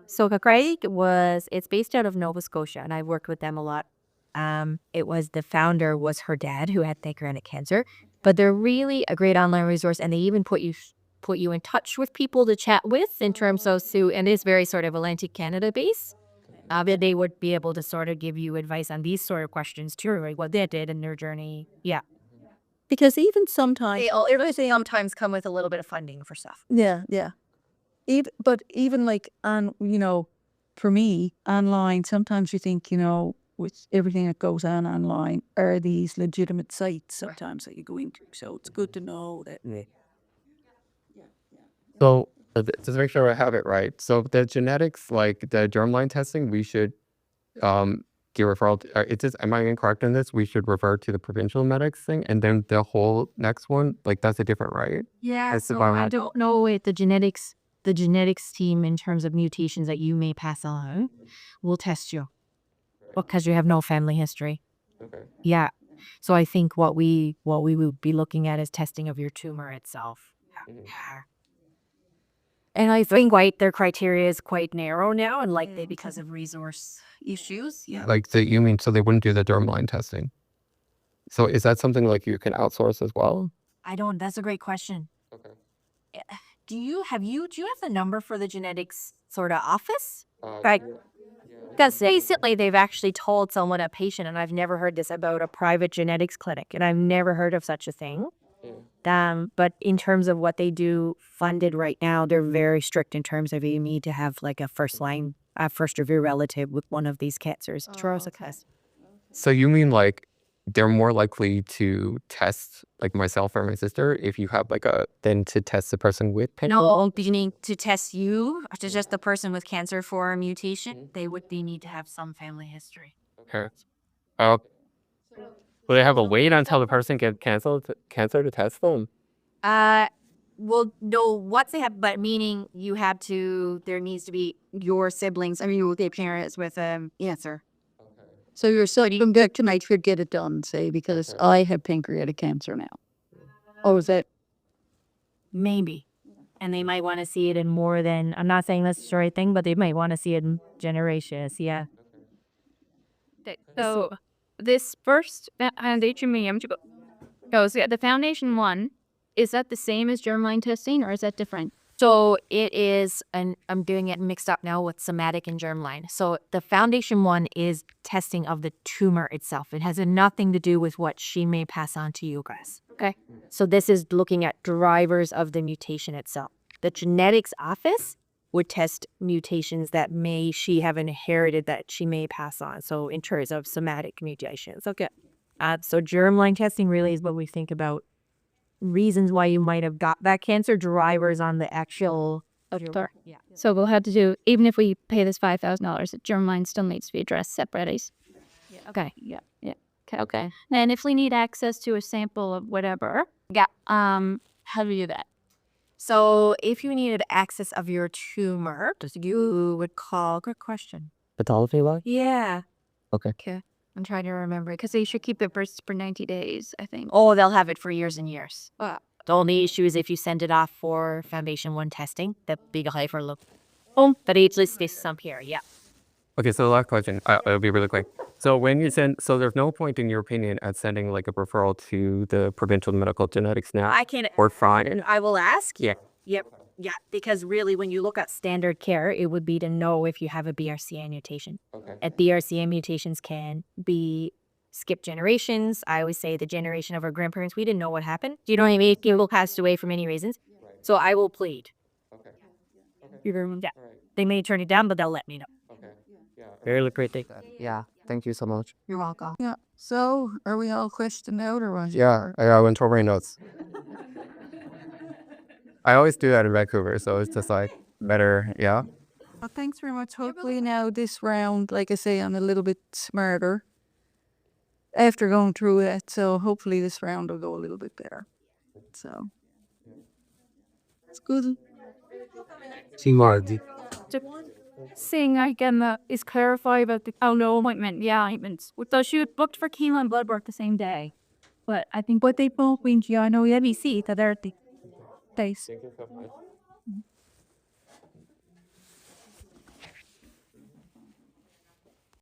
So it's based out of Nova Scotia, and I've worked with them a lot. The founder was her dad who had pancreatic cancer, but they're really a great online resource, and they even put you in touch with people to chat with in terms of and it's very sort of Atlantic Canada based. But they would be able to sort of give you advice on these sort of questions too, like what they did in their journey. Yeah. Because even sometimes. They sometimes come with a little bit of funding for stuff. Yeah. Even like for me, online, sometimes you think, with everything that goes on online, are these legitimate sites sometimes that you go into. So it's good to know that. So just to make sure I have it right. So the genetics, like the germline testing, we should give referral to, am I incorrect in this? We should refer to the provincial medics thing, and then the whole next one, like that's a different, right? Yeah. That's So about I right. don't know if the genetics team in terms of mutations that you may pass on will test you because you have no family history. Okay. Yeah. So I think what we would be looking at is testing of your tumor itself. Yeah. And I think their criteria is quite narrow now and likely because of resource issues. Yeah. Like you mean so they wouldn't do the germline testing? So is that something like you can outsource as well? That's a great question. Okay. Do you have the number for the genetics sort of office? Right. Because basically they've actually told someone, a patient, and I've never heard this about a private genetics clinic, and I've never heard of such a thing. But in terms of what they do funded right now, they're very strict in terms of you need to have like a first of your relative with one of these cancers. So you mean like they're more likely to test like myself or my sister if you have than to test the person with pancreatic? No, you need to test you, to just the person with cancer for a mutation. They need to have some family history. Okay. Will they have a wait until the person gets cancer to test them? Well, no, once they have, but meaning there needs to be your siblings, their parents with cancer. So you're saying you can get tonight could get it done, say, because I have pancreatic cancer now. Oh, is that? Maybe. And they might want to see it in more than, I'm not saying that's the right thing, but they might want to see it in generations. Yeah. So this first foundation goes, the foundation one, is that the same as germline testing or is that different? So it is, and I'm doing it mixed up now with somatic and germline. So the foundation one is testing of the tumor itself. It has nothing to do with what she may pass on to you guys. Okay. So this is looking at drivers of the mutation itself. The genetics office would test mutations that she have inherited that she may pass on. So in terms of somatic mutations. Okay. So germline testing really is what we think about reasons why you might have got that cancer, drivers on the actual. Yeah. So we'll have to do, even if we pay this $5,000, the germline still needs to be addressed separately. Yeah. Okay. Yeah. Okay. And if we need access to a sample of whatever, how do we do that? So if you needed access of your tumor, you would call. Good question. Pathology lab? Yeah. Okay. I'm trying to remember because they should keep it for 90 days, I think. Oh, they'll have it for years and years. The only issue is if you send it off for foundation one testing, the big high for look. Oh, but it's listed some here. Yeah. Okay, so the last question, it'll be really quick. So when you send, so there's no point in your opinion at sending like a referral to the provincial medical genetics now I can, or fine. and I will ask. Yeah. Yep. Yeah, because really, when you look at standard care, it would be to know if you have a BRCA mutation. Okay. And BRCA mutations can be skip generations. I always say the generation of our grandparents, we didn't know what happened. Do you know what I mean? People passed away for many reasons. So I will plead. Okay. Yeah. They may turn it down, but they'll let me know. Okay. Yeah. Very lucrative. Yeah. Thank you so much. You're welcome. Yeah. So, are we all questioned out or what? Yeah, I went over my notes. I always do that in Vancouver, so it's just like better. Yeah. Well, thanks very much. Hopefully now this round, like I say, I'm a little bit smarter after going through it. So hopefully this round will go a little bit better. So it's good. Seeing again is clarify about the no appointment. Yeah, appointments. So she was booked for chemo and blood work the same day. But I think But they both went, yeah, I know, yeah, we see that they're the days. Thank you so much.